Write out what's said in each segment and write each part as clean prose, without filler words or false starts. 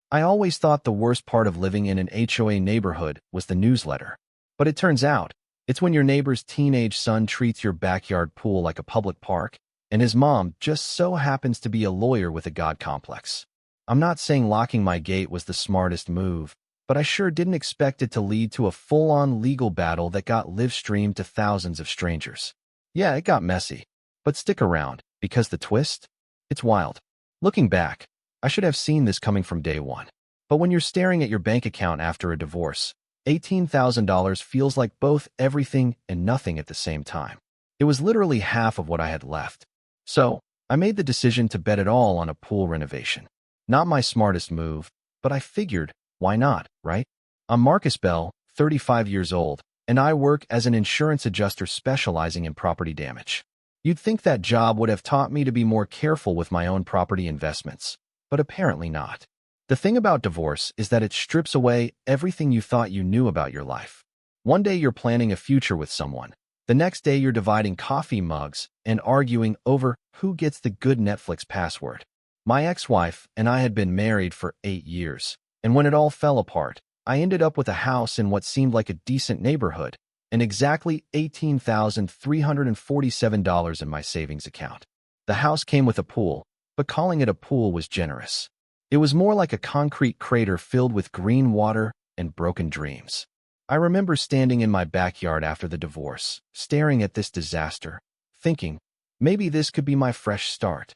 I always thought the worst part of living in an HOA neighborhood was the newsletter. But it turns out, it's when your neighbor's teenage son treats your backyard pool like a public park, and his mom just so happens to be a lawyer with a god complex. I'm not saying locking my gate was the smartest move, but I sure didn't expect it to lead to a full-on legal battle that got live-streamed to thousands of strangers. Yeah, it got messy. But stick around, because the twist? It's wild. Looking back, I should have seen this coming from day one. But when you're staring at your bank account after a divorce, $18,000 feels like both everything and nothing at the same time. It was literally half of what I had left. So, I made the decision to bet it all on a pool renovation. Not my smartest move, but I figured, why not, right? I'm Marcus Bell, 35 years old, and I work as an insurance adjuster specializing in property damage. You'd think that job would have taught me to be more careful with my own property investments, but apparently not. The thing about divorce is that it strips away everything you thought you knew about your life. One day you're planning a future with someone. The next day you're dividing coffee mugs and arguing over who gets the good Netflix password. My ex-wife and I had been married for 8 years, and when it all fell apart, I ended up with a house in what seemed like a decent neighborhood and exactly $18,347 in my savings account. The house came with a pool, but calling it a pool was generous. It was more like a concrete crater filled with green water and broken dreams. I remember standing in my backyard after the divorce, staring at this disaster, thinking, maybe this could be my fresh start.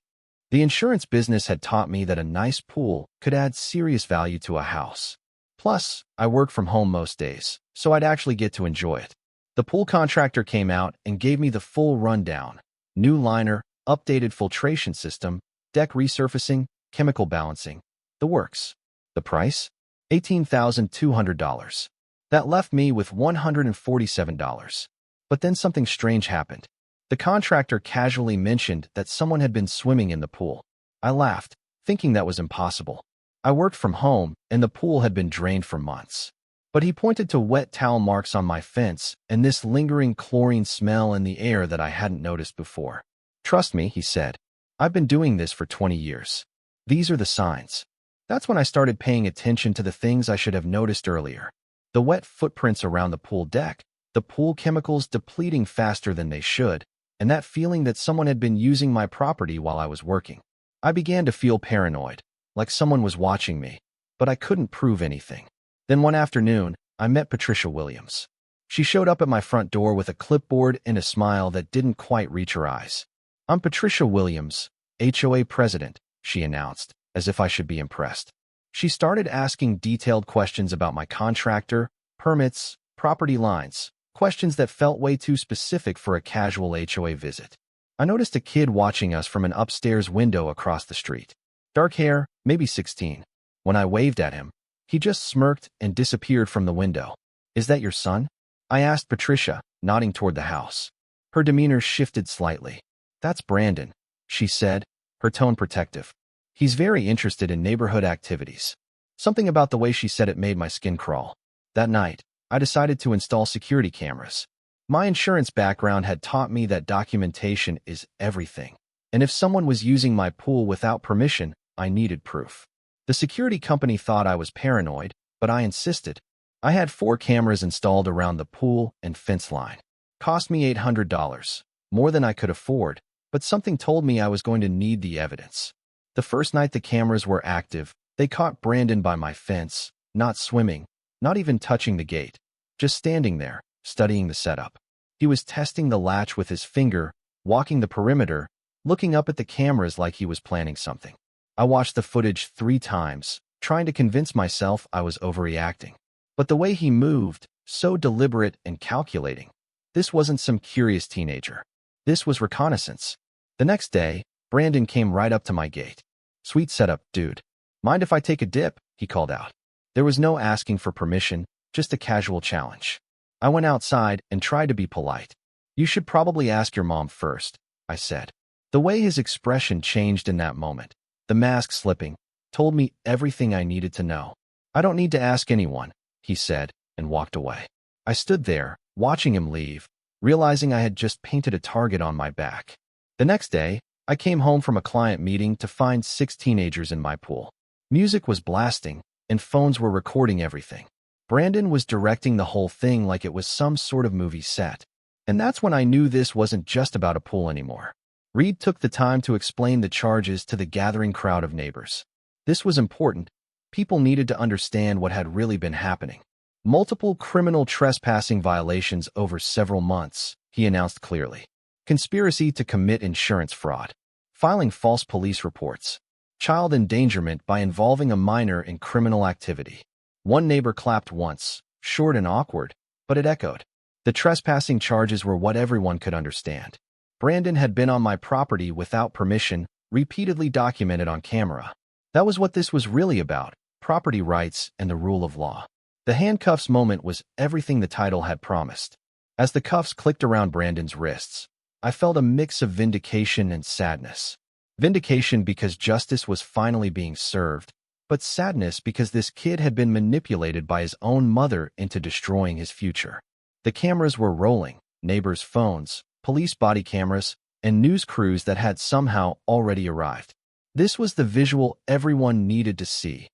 The insurance business had taught me that a nice pool could add serious value to a house. Plus, I work from home most days, so I'd actually get to enjoy it. The pool contractor came out and gave me the full rundown. New liner, updated filtration system, deck resurfacing, chemical balancing. The works. The price? $18,200. That left me with $147. But then something strange happened. The contractor casually mentioned that someone had been swimming in the pool. I laughed, thinking that was impossible. I worked from home, and the pool had been drained for months. But he pointed to wet towel marks on my fence and this lingering chlorine smell in the air that I hadn't noticed before. Trust me, he said. I've been doing this for 20 years. These are the signs. That's when I started paying attention to the things I should have noticed earlier. The wet footprints around the pool deck, the pool chemicals depleting faster than they should, and that feeling that someone had been using my property while I was working. I began to feel paranoid, like someone was watching me, but I couldn't prove anything. Then one afternoon, I met Patricia Williams. She showed up at my front door with a clipboard and a smile that didn't quite reach her eyes. I'm Patricia Williams, HOA president, she announced, as if I should be impressed. She started asking detailed questions about my contractor, permits, property lines, questions that felt way too specific for a casual HOA visit. I noticed a kid watching us from an upstairs window across the street. Dark hair, maybe 16. When I waved at him, he just smirked and disappeared from the window. Is that your son? I asked Patricia, nodding toward the house. Her demeanor shifted slightly. That's Brandon, she said, her tone protective. He's very interested in neighborhood activities. Something about the way she said it made my skin crawl. That night, I decided to install security cameras. My insurance background had taught me that documentation is everything. And if someone was using my pool without permission, I needed proof. The security company thought I was paranoid, but I insisted. I had 4 cameras installed around the pool and fence line. Cost me $800, more than I could afford, but something told me I was going to need the evidence. The first night the cameras were active, they caught Brandon by my fence, not swimming, not even touching the gate, just standing there, studying the setup. He was testing the latch with his finger, walking the perimeter, looking up at the cameras like he was planning something. I watched the footage 3 times, trying to convince myself I was overreacting. But the way he moved, so deliberate and calculating. This wasn't some curious teenager. This was reconnaissance. The next day, Brandon came right up to my gate. Sweet setup, dude. Mind if I take a dip? He called out. There was no asking for permission, just a casual challenge. I went outside and tried to be polite. You should probably ask your mom first, I said. The way his expression changed in that moment, the mask slipping, told me everything I needed to know. I don't need to ask anyone, he said, and walked away. I stood there, watching him leave, realizing I had just painted a target on my back. The next day, I came home from a client meeting to find 6 teenagers in my pool. Music was blasting, and phones were recording everything. Brandon was directing the whole thing like it was some sort of movie set. And that's when I knew this wasn't just about a pool anymore. Reed took the time to explain the charges to the gathering crowd of neighbors. This was important. People needed to understand what had really been happening. Multiple criminal trespassing violations over several months, he announced clearly. Conspiracy to commit insurance fraud. Filing false police reports. Child endangerment by involving a minor in criminal activity. One neighbor clapped once, short and awkward, but it echoed. The trespassing charges were what everyone could understand. Brandon had been on my property without permission, repeatedly documented on camera. That was what this was really about, property rights and the rule of law. The handcuffs moment was everything the title had promised. As the cuffs clicked around Brandon's wrists, I felt a mix of vindication and sadness. Vindication because justice was finally being served, but sadness because this kid had been manipulated by his own mother into destroying his future. The cameras were rolling, neighbors' phones, police body cameras, and news crews that had somehow already arrived. This was the visual everyone needed to see.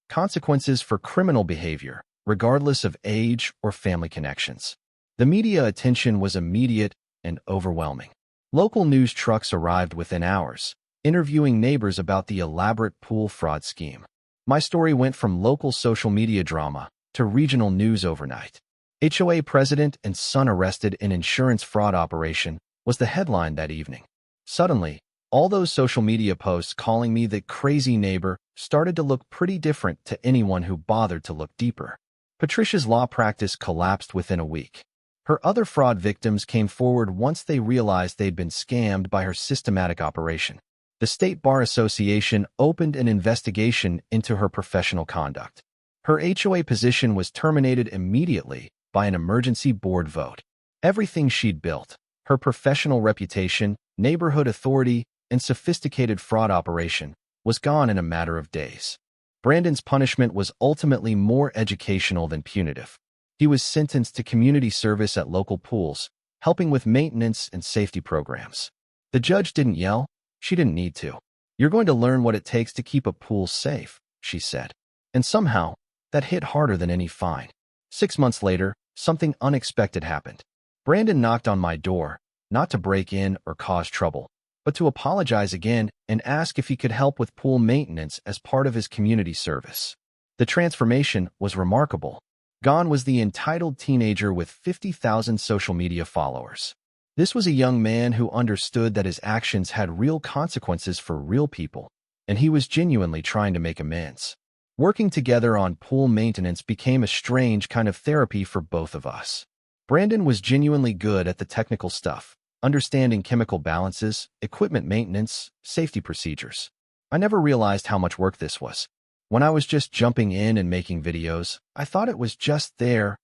Consequences for criminal behavior, regardless of age or family connections. The media attention was immediate and overwhelming. Local news trucks arrived within hours, interviewing neighbors about the elaborate pool fraud scheme. My story went from local social media drama to regional news overnight. HOA president and son arrested in insurance fraud operation was the headline that evening. Suddenly, all those social media posts calling me the crazy neighbor started to look pretty different to anyone who bothered to look deeper. Patricia's law practice collapsed within a week. Her other fraud victims came forward once they realized they'd been scammed by her systematic operation. The State Bar Association opened an investigation into her professional conduct. Her HOA position was terminated immediately by an emergency board vote. Everything she'd built, her professional reputation, neighborhood authority, and sophisticated fraud operation, was gone in a matter of days. Brandon's punishment was ultimately more educational than punitive. He was sentenced to community service at local pools, helping with maintenance and safety programs. The judge didn't yell. She didn't need to. "You're going to learn what it takes to keep a pool safe," she said. And somehow, that hit harder than any fine. 6 months later, something unexpected happened. Brandon knocked on my door, not to break in or cause trouble, but to apologize again and ask if he could help with pool maintenance as part of his community service. The transformation was remarkable. Gone was the entitled teenager with 50,000 social media followers. This was a young man who understood that his actions had real consequences for real people, and he was genuinely trying to make amends. Working together on pool maintenance became a strange kind of therapy for both of us. Brandon was genuinely good at the technical stuff, understanding chemical balances, equipment maintenance, safety procedures. I never realized how much work this was. When I was just jumping in and making videos, I thought it was just there,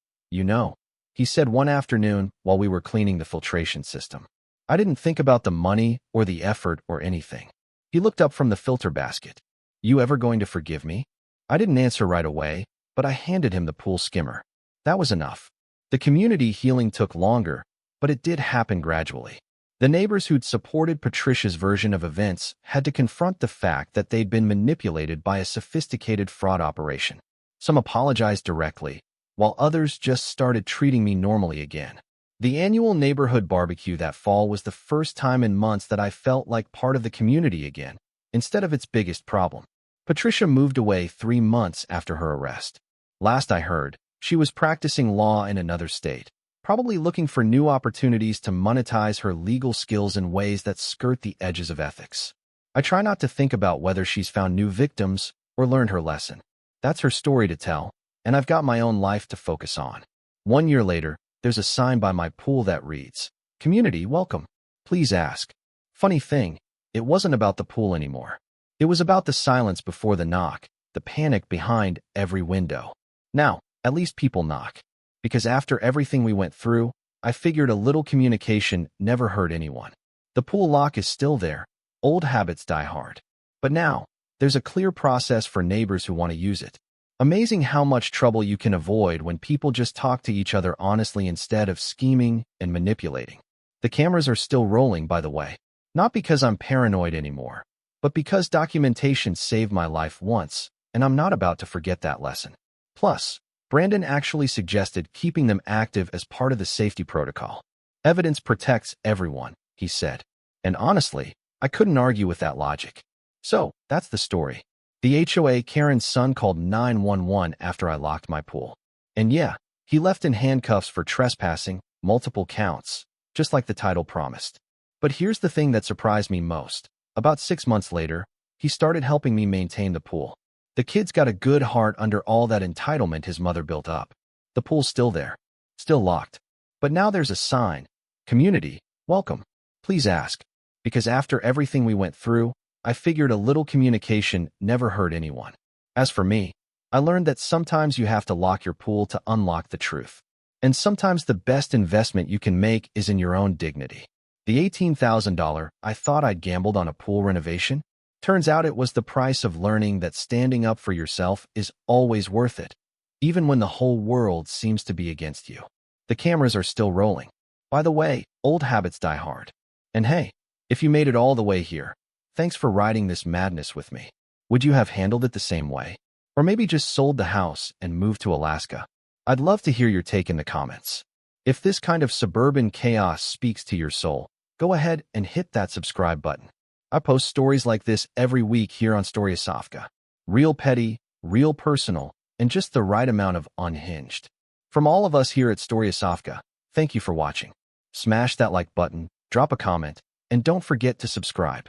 he said one afternoon while we were cleaning the filtration system. I didn't think about the money or the effort or anything. He looked up from the filter basket. "You ever going to forgive me?" I didn't answer right away, but I handed him the pool skimmer. That was enough. The community healing took longer, but it did happen gradually. The neighbors who'd supported Patricia's version of events had to confront the fact that they'd been manipulated by a sophisticated fraud operation. Some apologized directly, while others just started treating me normally again. The annual neighborhood barbecue that fall was the first time in months that I felt like part of the community again, instead of its biggest problem. Patricia moved away 3 months after her arrest. Last I heard, she was practicing law in another state, probably looking for new opportunities to monetize her legal skills in ways that skirt the edges of ethics. I try not to think about whether she's found new victims or learned her lesson. That's her story to tell, and I've got my own life to focus on. 1 year later, there's a sign by my pool that reads, "Community welcome. Please ask." Funny thing, it wasn't about the pool anymore. It was about the silence before the knock, the panic behind every window. Now, at least people knock. Because after everything we went through, I figured a little communication never hurt anyone. The pool lock is still there. Old habits die hard. But now, there's a clear process for neighbors who want to use it. Amazing how much trouble you can avoid when people just talk to each other honestly instead of scheming and manipulating. The cameras are still rolling, by the way. Not because I'm paranoid anymore, but because documentation saved my life once, and I'm not about to forget that lesson. Plus, Brandon actually suggested keeping them active as part of the safety protocol. Evidence protects everyone, he said. And honestly, I couldn't argue with that logic. So, that's the story. The HOA Karen's son called 911 after I locked my pool. And yeah, he left in handcuffs for trespassing, multiple counts, just like the title promised. But here's the thing that surprised me most. About 6 months later, he started helping me maintain the pool. The kid's got a good heart under all that entitlement his mother built up. The pool's still there, still locked. But now there's a sign. Community, welcome. Please ask. Because after everything we went through, I figured a little communication never hurt anyone. As for me, I learned that sometimes you have to lock your pool to unlock the truth. And sometimes the best investment you can make is in your own dignity. The $18,000 I thought I'd gambled on a pool renovation? Turns out it was the price of learning that standing up for yourself is always worth it, even when the whole world seems to be against you. The cameras are still rolling. By the way, old habits die hard. And hey, if you made it all the way here, thanks for riding this madness with me. Would you have handled it the same way? Or maybe just sold the house and moved to Alaska? I'd love to hear your take in the comments. If this kind of suburban chaos speaks to your soul, go ahead and hit that subscribe button. I post stories like this every week here on Storiesofqa. Real petty, real personal, and just the right amount of unhinged. From all of us here at Storiesofqa, thank you for watching. Smash that like button, drop a comment, and don't forget to subscribe.